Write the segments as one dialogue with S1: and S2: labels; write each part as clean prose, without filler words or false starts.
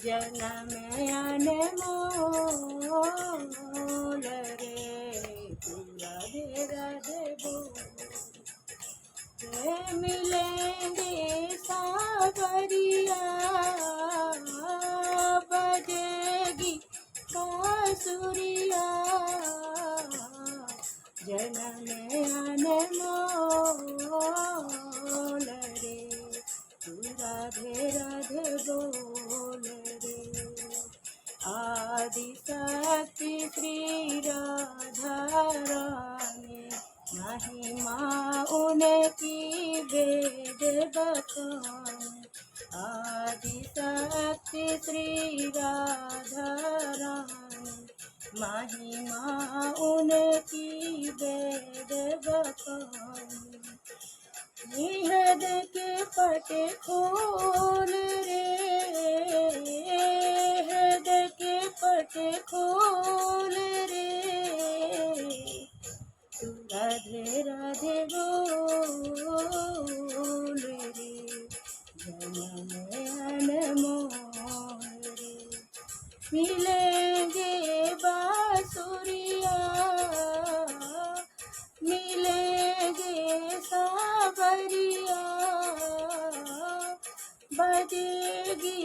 S1: जन्म अनमोल रे तू राधे राधे बोल मिलेंगे सावरिया बजेगी बांसुरिया जन्म अनमोल रे तू राधे राधे बोल रे आदि शक्ति श्री राधा रानी महिमा उनकी वेद बखान आदि शक्ति श्री राधा रानी महिमा उनकी वेद बखान निहद के पट खोल रे हृद के पट खोल रे तू राधे राधे बोल रे जन्म अनमोल रे मिलेंगे बांसुरिया मिलेंगे सावरिया बजेगी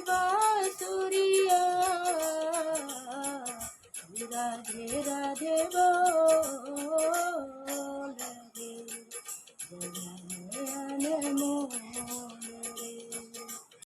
S1: बांसुरिया राधे राधे बोल